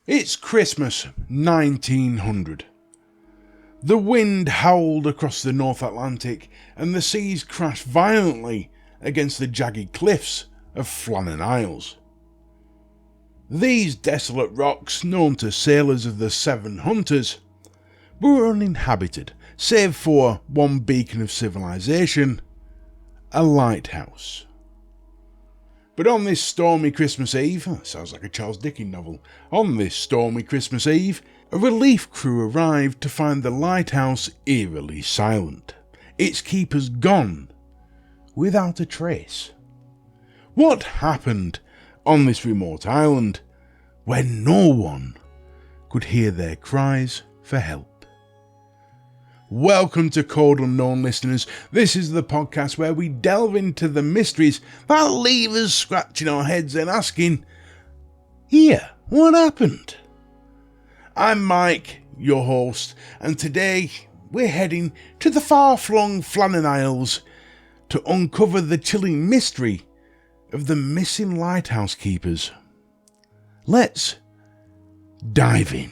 It's Christmas 1900. The wind howled across the North Atlantic and the seas crashed violently against the jagged cliffs of Flannan Isles. These desolate rocks, known to sailors as the Seven Hunters, were uninhabited save for one beacon of civilization, a lighthouse. But on this stormy Christmas Eve, sounds like a Charles Dickens novel, on this stormy Christmas Eve, a relief crew arrived to find the lighthouse eerily silent, its keepers gone, without a trace. What happened on this remote island where no one could hear their cries for help? Welcome to Code Unknown, listeners. This is the podcast where we delve into the mysteries that leave us scratching our heads and asking, here, what happened? I'm Mike, your host, and today we're heading to the far-flung Flannan Isles to uncover the chilling mystery of the missing lighthouse keepers. Let's dive in.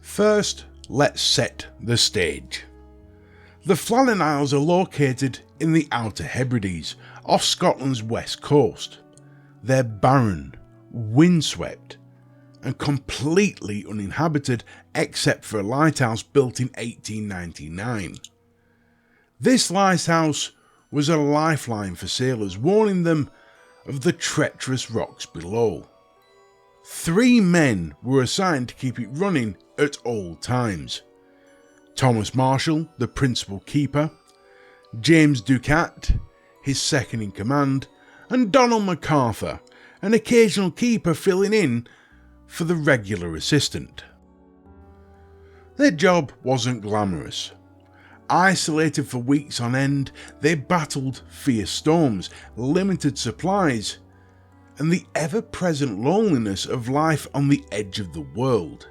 First, let's set the stage. The Flannan Isles are located in the Outer Hebrides, off Scotland's west coast. They're barren, windswept, and completely uninhabited except for a lighthouse built in 1899. This lighthouse was a lifeline for sailors, warning them of the treacherous rocks below. 3 men were assigned to keep it running at all times. Thomas Marshall, the principal keeper, James Ducat, his second in command, and Donald MacArthur, an occasional keeper filling in for the regular assistant. Their job wasn't glamorous. Isolated for weeks on end, they battled fierce storms, limited supplies, and the ever-present loneliness of life on the edge of the world.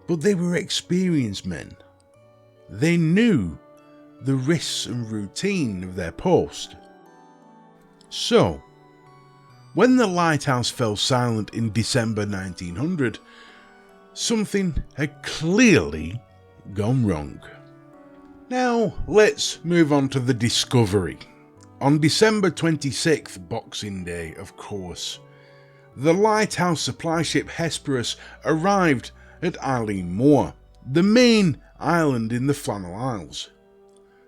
But they were experienced men. They knew the risks and routine of their post. So, when the lighthouse fell silent in December 1900, something had clearly gone wrong. Now, let's move on to the discovery. On December 26th, Boxing Day, of course, the lighthouse supply ship Hesperus arrived at Eileen Moor, the main island in the Flannan Isles.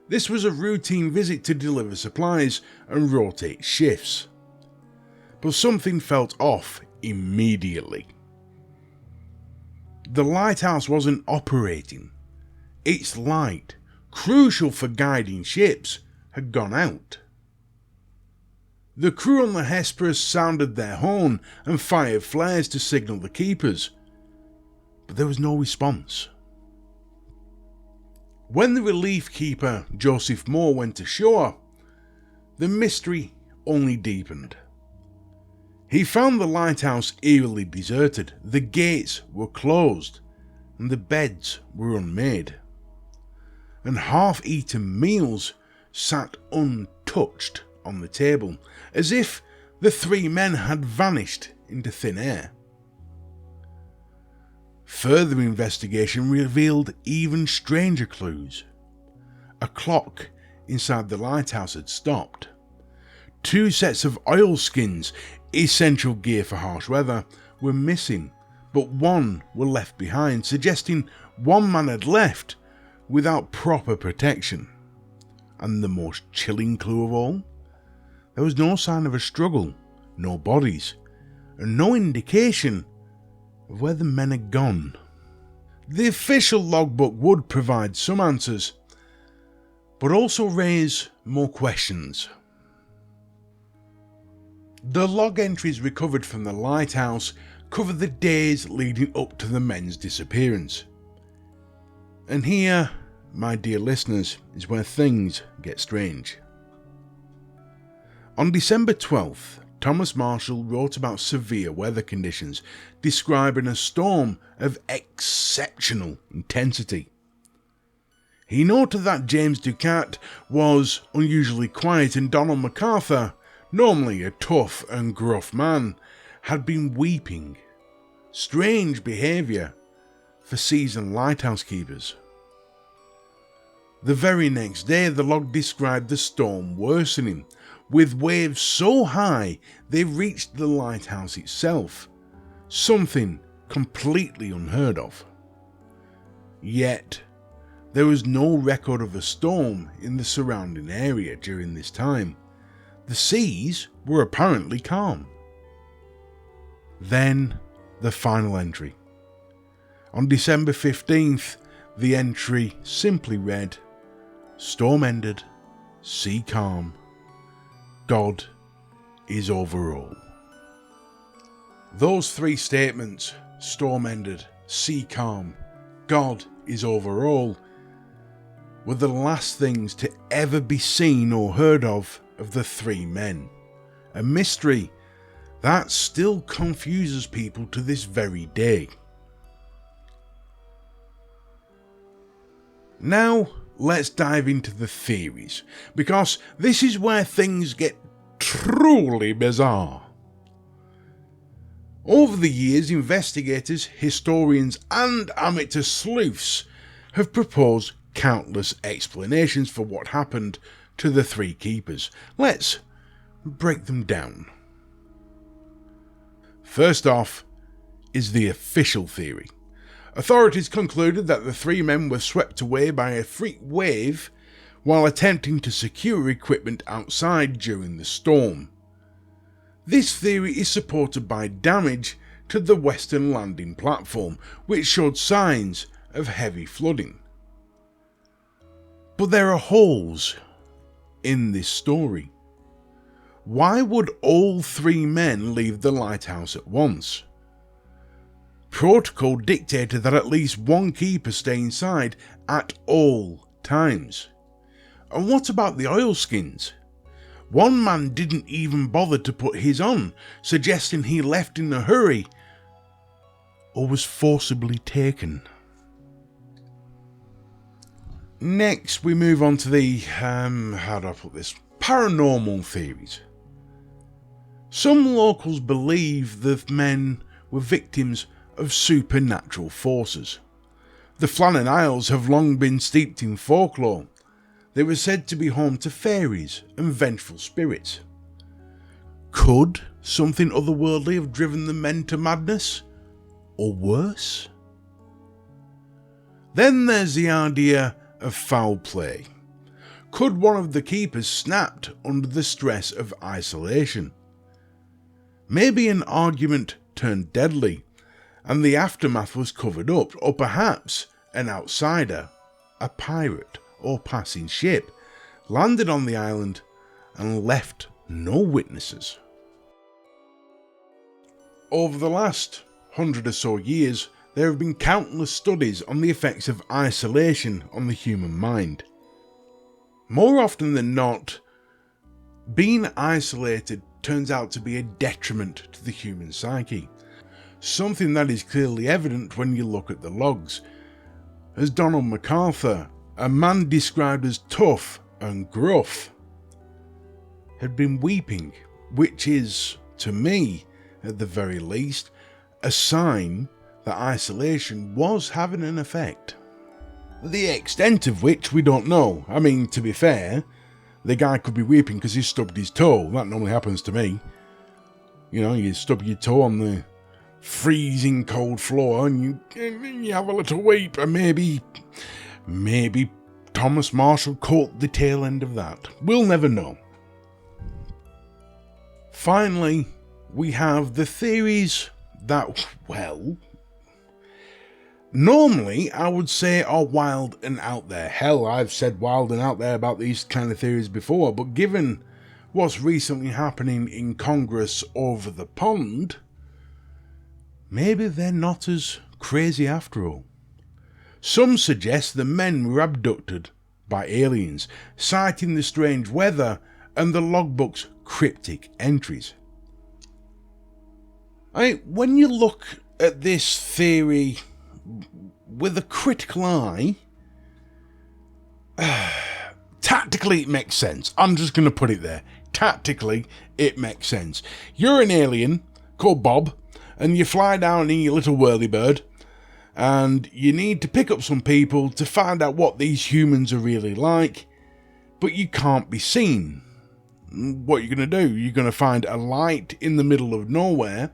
This was a routine visit to deliver supplies and rotate shifts. But something felt off immediately. The lighthouse wasn't operating. Its light, crucial for guiding ships, had gone out. The crew on the Hesperus sounded their horn and fired flares to signal the keepers, but there was no response. When the relief keeper Joseph Moore went ashore, the mystery only deepened. He found the lighthouse eerily deserted, the gates were closed, and the beds were unmade. And half-eaten meals sat untouched on the table, as if the 3 men had vanished into thin air. Further investigation revealed even stranger clues. A clock inside the lighthouse had stopped. 2 sets of oilskins, essential gear for harsh weather, were missing, but 1 were left behind, suggesting 1 man had left without proper protection. And the most chilling clue of all? There was no sign of a struggle, no bodies, and no indication of where the men had gone. The official logbook would provide some answers, but also raise more questions. The log entries recovered from the lighthouse cover the days leading up to the men's disappearance. And here, my dear listeners, is where things get strange. On December 12th, Thomas Marshall wrote about severe weather conditions, describing a storm of exceptional intensity. He noted that James Ducat was unusually quiet and Donald MacArthur, normally a tough and gruff man, had been weeping. Strange behaviour for seasoned lighthouse keepers. The very next day, the log described the storm worsening, with waves so high they reached the lighthouse itself, something completely unheard of. Yet, there was no record of a storm in the surrounding area during this time. The seas were apparently calm. Then, the final entry. On December 15th, the entry simply read, "Storm ended, sea calm, God is over all." Those three statements, storm ended, sea calm, God is over all, were the last things to ever be seen or heard of the three men. A mystery that still confuses people to this very day. Now, let's dive into the theories, because this is where things get truly bizarre. Over the years, investigators, historians, and amateur sleuths have proposed countless explanations for what happened to the three keepers. Let's break them down. First off is the official theory. Authorities concluded that the three men were swept away by a freak wave while attempting to secure equipment outside during the storm. This theory is supported by damage to the western landing platform, which showed signs of heavy flooding. But there are holes in this story. Why would all three men leave the lighthouse at once? Protocol dictated that at least one keeper stay inside at all times. And what about the oilskins? One man didn't even bother to put his on, suggesting he left in a hurry or was forcibly taken. Next, we move on to the, paranormal theories. Some locals believe the men were victims of supernatural forces. The Flannan Isles have long been steeped in folklore. They were said to be home to fairies and vengeful spirits. Could something otherworldly have driven the men to madness? Or worse? Then there's the idea of foul play. Could one of the keepers snapped under the stress of isolation? Maybe an argument turned deadly, and the aftermath was covered up, or perhaps an outsider, a pirate or passing ship, landed on the island and left no witnesses. Over the last 100 or so years, there have been countless studies on the effects of isolation on the human mind. More often than not, being isolated turns out to be a detriment to the human psyche. Something that is clearly evident when you look at the logs. As Donald MacArthur, a man described as tough and gruff, had been weeping, which is, to me, at the very least, a sign that isolation was having an effect. The extent of which we don't know. I mean, to be fair, the guy could be weeping because he stubbed his toe. That normally happens to me. You know, you stub your toe on the freezing cold floor and you have a little weep, and maybe Thomas Marshall caught the tail end of that. We'll never know. Finally, we have the theories that, well, normally I would say are wild and out there. Hell, I've said wild and out there about these kind of theories before, but given what's recently happening in Congress over the pond, maybe they're not as crazy after all. Some suggest the men were abducted by aliens, citing the strange weather and the logbook's cryptic entries. When you look at this theory with a critical eye, tactically it makes sense. I'm just going to put it there. Tactically, it makes sense. You're an alien called Bob, and you fly down in your little whirly bird, and you need to pick up some people to find out what these humans are really like, but you can't be seen. What are you going to do? You're going to find a light in the middle of nowhere.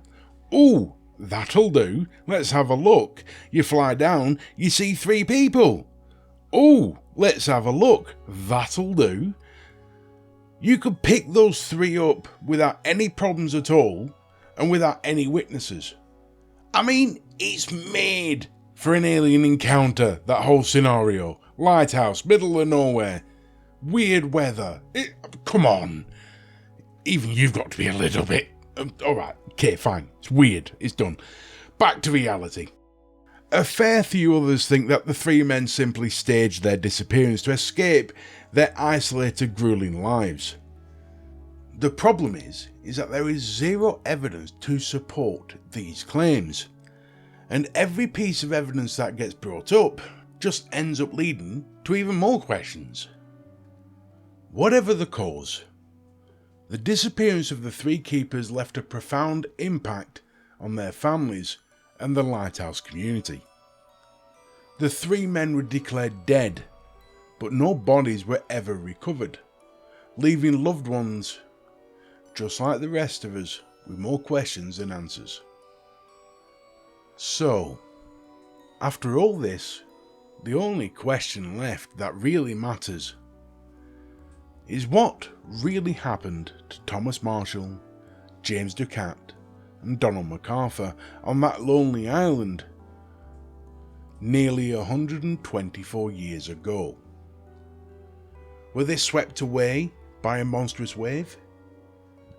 Ooh, that'll do. Let's have a look. You fly down, you see 3 people. Ooh, let's have a look. That'll do. You could pick those 3 up without any problems at all and without any witnesses. I mean, it's made for an alien encounter, that whole scenario. Lighthouse, middle of nowhere, weird weather. Come on. Even you've got to be a little bit... Alright, okay, fine. It's weird. It's done. Back to reality. A fair few others think that the 3 men simply staged their disappearance to escape their isolated, grueling lives. The problem is that there is zero evidence to support these claims, and every piece of evidence that gets brought up just ends up leading to even more questions. Whatever the cause, the disappearance of the 3 keepers left a profound impact on their families and the lighthouse community. The 3 men were declared dead, but no bodies were ever recovered, leaving loved ones, just like the rest of us, with more questions than answers. So, after all this, the only question left that really matters is what really happened to Thomas Marshall, James Ducat, and Donald MacArthur on that lonely island nearly 124 years ago. Were they swept away by a monstrous wave?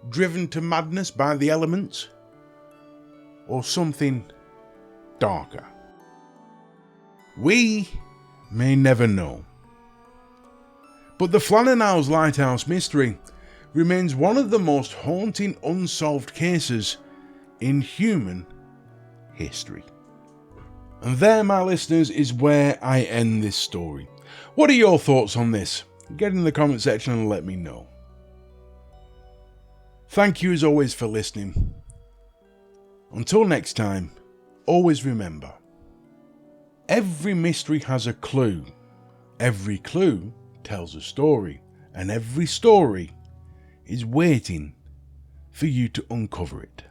Driven to madness by the elements? Or something darker? We may never know. But the Flannan Isles Lighthouse mystery remains one of the most haunting unsolved cases in human history. And there, my listeners, is where I end this story. What are your thoughts on this? Get in the comment section and let me know. Thank you as always for listening. Until next time, always remember, every mystery has a clue, every clue tells a story, and every story is waiting for you to uncover it.